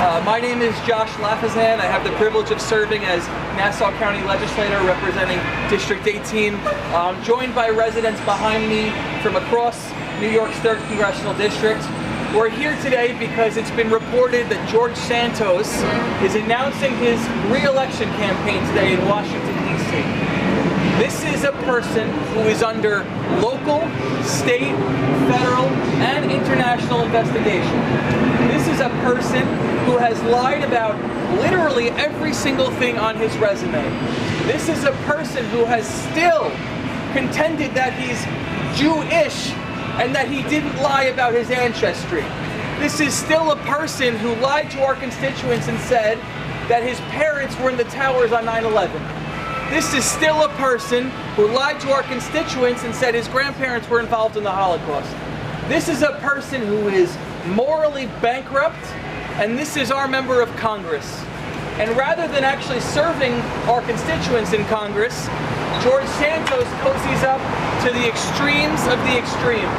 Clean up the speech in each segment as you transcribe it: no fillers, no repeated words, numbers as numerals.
My name is Josh Lafazan. I have the privilege of serving as Nassau County Legislator representing District 18. I'm joined by residents behind me from across New York's 3rd Congressional District. We're here today because it's been reported that George Santos is announcing his re-election campaign today in Washington, D.C. This is a person who is under local, state, federal, and international investigation. This is a person who has lied about literally every single thing on his resume. This is a person who has still contended that he's Jewish and that he didn't lie about his ancestry. This is still a person who lied to our constituents and said that his parents were in the towers on 9/11. This is still a person who lied to our constituents and said his grandparents were involved in the Holocaust. This is a person who is morally bankrupt, and this is our member of Congress. And rather than actually serving our constituents in Congress, George Santos cozies up to the extremes of the extreme.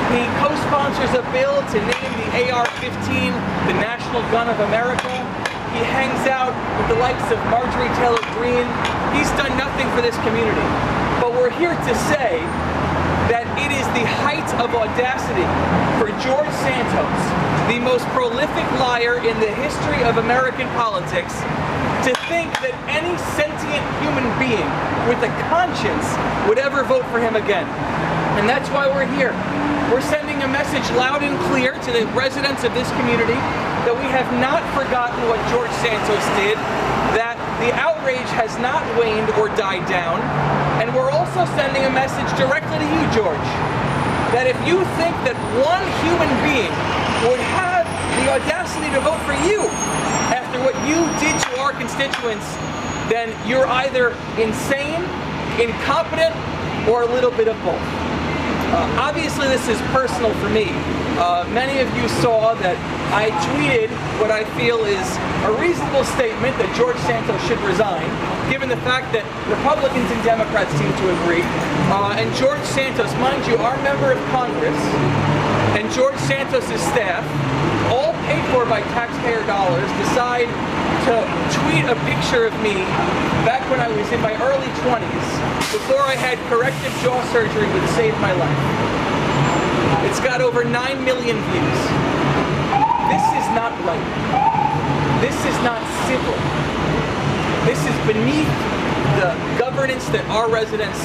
He co-sponsors a bill to name the AR-15 the National Gun of America. He hangs out with the likes of Marjorie Taylor Greene. He's done nothing for this community. But we're here to say that it is the height of audacity for George Santos, the most prolific liar in the history of American politics, to think that any sentient human being with a conscience would ever vote for him again. And that's why we're here. We're sending a message loud and clear to the residents of this community that we have not forgotten what George Santos did, that the outrage has not waned or died down, and we're also sending a message directly to you, George, that if you think that one human being would have the audacity to vote for you after what you did to our constituents, then you're either insane, incompetent, or a little bit of both. Obviously this is personal for me. Many of you saw that I tweeted what I feel is a reasonable statement that George Santos should resign, given the fact that Republicans and Democrats seem to agree. And George Santos, mind you, our member of Congress, and George Santos' staff, all paid for by taxpayer dollars, decide to tweet a picture of me back when I was in my early 20s, before I had corrective jaw surgery that saved my life. It's got over 9 million views. This is not right. This is not civil. This is beneath the governance that our residents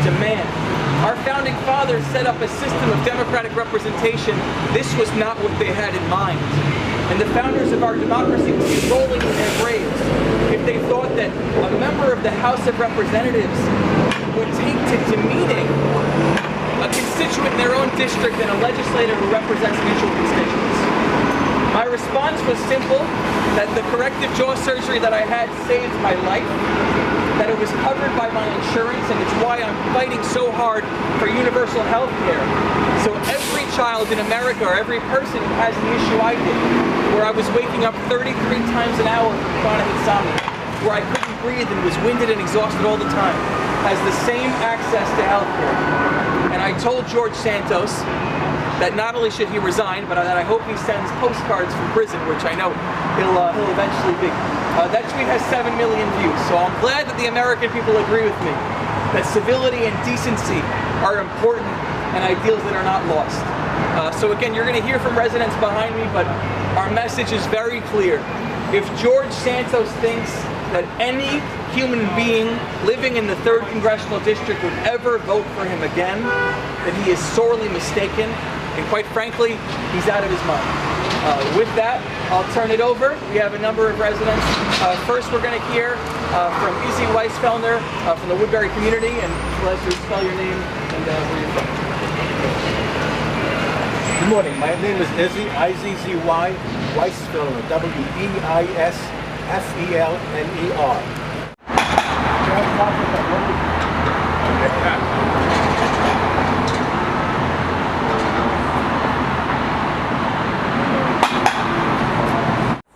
demand. Our founding fathers set up a system of democratic representation. This was not what they had in mind. And the founders of our democracy would be rolling in their graves if they thought that a member of the House of Representatives would take to demeaning a constituent in their own district and a legislator who represents mutual constituents. My response was simple, that the corrective jaw surgery that I had saved my life, that it was covered by my insurance, and it's why I'm fighting so hard for universal health care. So every child in America, or every person who has the issue I did, where I was waking up 33 times an hour from chronic insomnia, where I couldn't breathe and was winded and exhausted all the time, has the same access to health care. And I told George Santos that not only should he resign, but that I hope he sends postcards from prison, which I know he'll eventually be. That tweet has 7 million views, so I'm glad that the American people agree with me, that civility and decency are important and ideals that are not lost. So again, you're going to hear from residents behind me, but our message is very clear. If George Santos thinks that any human being living in the 3rd Congressional District would ever vote for him again, then he is sorely mistaken, and quite frankly, he's out of his mind. With that, I'll turn it over. We have a number of residents. First, we're going to hear from Izzy Weisfeldner from the Woodbury community, and let us spell your name and where you're from. Good morning. My name is Izzy, I-Z-Z-Y, Weisfeldner, W-E-I-S-F-E-L-N-E-R.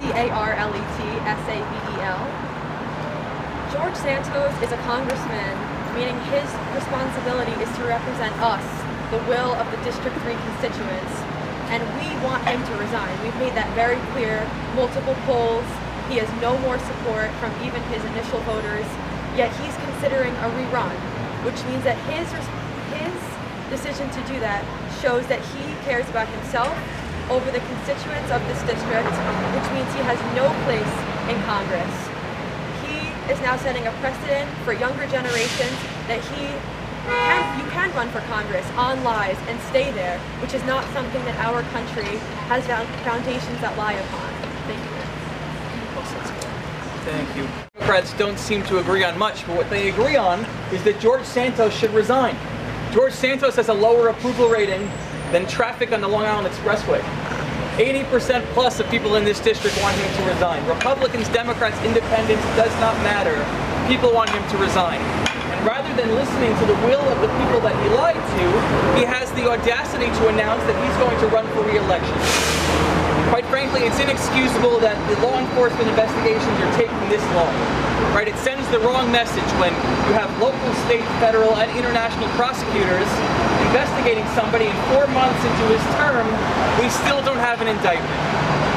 C-A-R-L-E-T-S-A-V-E-L. George Santos is a congressman, meaning his responsibility is to represent us, the will of the District 3 constituents. and we want him to resign. We've made that very clear, multiple polls. He has no more support from even his initial voters, yet he's considering a rerun, which means that his decision to do that shows that he cares about himself over the constituents of this district, which means he has no place in Congress. He is now setting a precedent for younger generations that you can run for Congress on lies and stay there, which is not something that our country has foundations that lie upon. Thank you. Thank you. Democrats don't seem to agree on much, but what they agree on is that George Santos should resign. George Santos has a lower approval rating than traffic on the Long Island Expressway. 80% plus of people in this district want him to resign. Republicans, Democrats, Independents, does not matter. People want him to resign. And rather than listening to the will of the people that he lied to, he has the audacity to announce that he's going to run for re-election. Quite frankly, it's inexcusable that the law enforcement investigations are taking this long. Right? It sends the wrong message when you have local, state, federal, and international prosecutors investigating somebody, and 4 months into his term, we still don't have an indictment.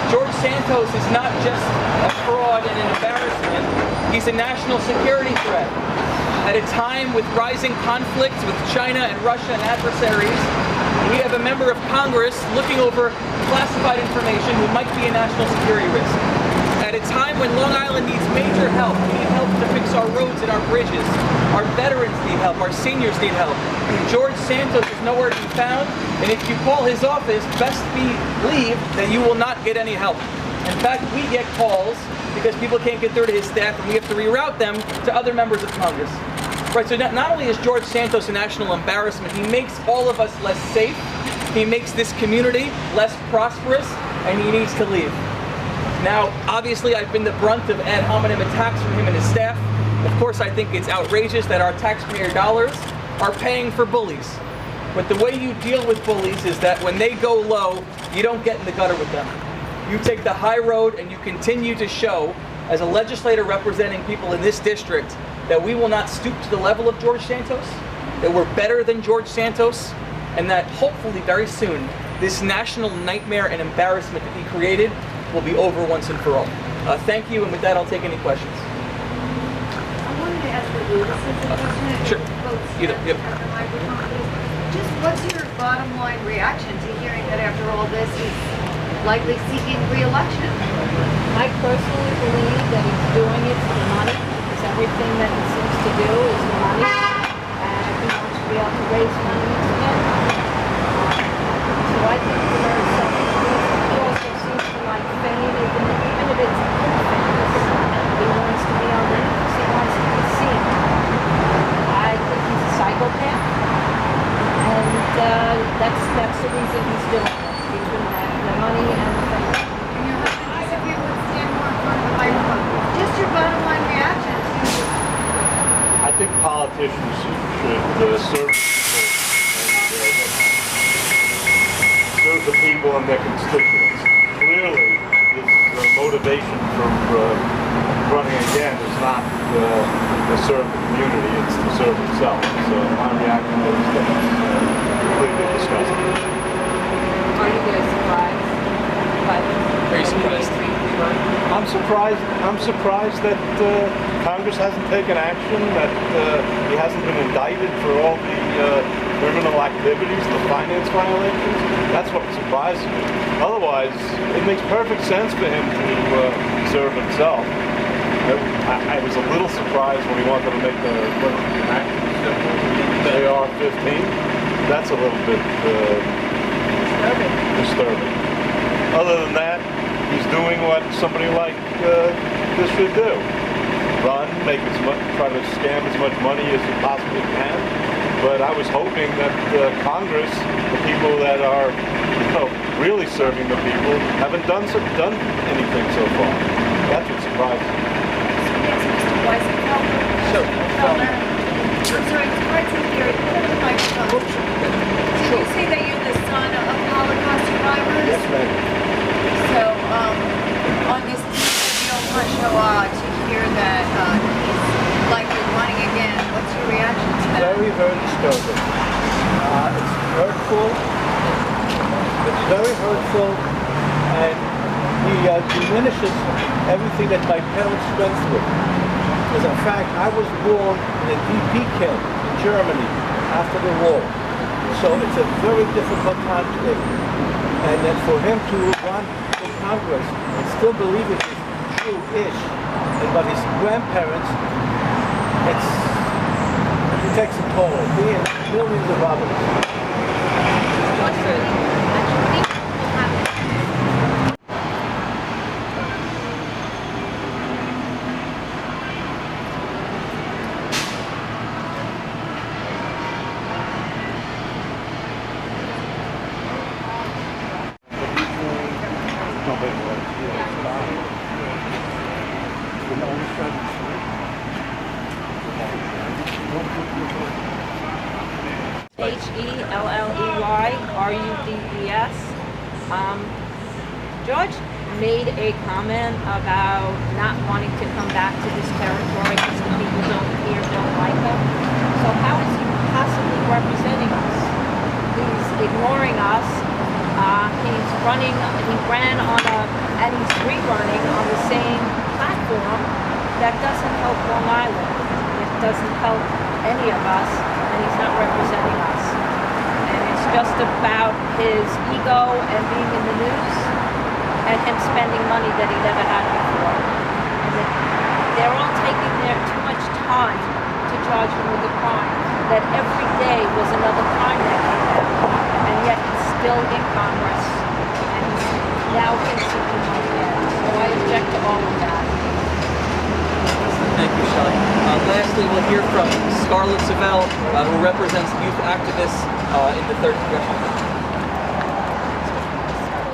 George Santos is not just a fraud and an embarrassment, he's a national security threat. At a time with rising conflicts with China and Russia and adversaries, we have a member of Congress looking over classified information who might be a national security risk. At a time when Long Island needs major help, we need help to fix our roads and our bridges. Our veterans need help, our seniors need help. George Santos is nowhere to be found, and if you call his office, best believe that you will not get any help. In fact, we get calls because people can't get through to his staff, and we have to reroute them to other members of Congress. Right, so not only is George Santos a national embarrassment, he makes all of us less safe, he makes this community less prosperous, and he needs to leave. Now, obviously, I've been the brunt of ad hominem attacks from him and his staff. Of course, I think it's outrageous that our taxpayer dollars are paying for bullies. But the way you deal with bullies is that when they go low, you don't get in the gutter with them. You take the high road and you continue to show, as a legislator representing people in this district, that we will not stoop to the level of George Santos, that we're better than George Santos, and that hopefully very soon, this national nightmare and embarrassment that he created will be over once and for all. Thank you, and with that, I'll take any questions. I wanted to ask you, this is a question. Sure. Either. Yep. Just what's your bottom line reaction to hearing that after all this he's likely seeking re-election? I personally believe that he's doing it for the money, because everything that he seems to do is the money, and he wants to be able to raise money again. So I think it's very selfish. He also seems to like fame, even if it's infamous. He wants to be on the news. He wants to be seen. I think he's a psychopath, and that's the reason he's doing it. Between the money and the fame. And your husband, if you would stand more in front of the microphone, just your bottom line reaction to I think politicians should serve the people and their constituents. Clearly, this motivation from running again is not to serve the community, it's to serve himself. So my reaction is that it's completely disgusting. Are you guys surprised by this? Are you surprised? I'm surprised that Congress hasn't taken action, that he hasn't been indicted for all the criminal activities, the finance violations. That's what surprises me. Otherwise, it makes perfect sense for him to serve himself. I was a little surprised when he wanted to make the AR-15. That's a little bit disturbing. Other than that, he's doing what somebody like this should do. Run, try to scam as much money as he possibly can. But I was hoping that Congress, the people that are really serving the people, haven't done anything so far. That's what surprised me. yes, Mr. Weisenfeld. Sure. I'm sorry, Mr. Weisenfeld, put up the microphone. Did you say that you're the son of Holocaust survivors? Yes, ma'am. So, on this deal on Shoah, to hear that he's likely running again, what's your reaction to that? Very, very disturbing. It's hurtful. It's very hurtful, and he diminishes everything that my parents went through. As a fact, I was born in a DP camp in Germany after the war. So it's a very difficult time today. And then for him to run for Congress and still believe it is true-ish, but his grandparents, it takes a toll. He and millions of others. What's the actually happened? HELLEYRUDES. George made a comment about not wanting to come back to this territory because the people here don't like him. So how is he possibly representing us? He's ignoring us. He's running, he ran on and he's rerunning on the same platform that doesn't help Long Island. It doesn't help any of us, and he's not representing us. And it's just about his ego and being in the news and him spending money that he never had before. And they're all taking too much time to charge him with a crime. That every day was another crime that came out. And yet he's still in Congress, and he's now seeking money again. So I object to all of that. Thank you, Shelley. Lastly, we'll hear from Scarlett Savell, who represents youth activists in the 3rd Congressional District.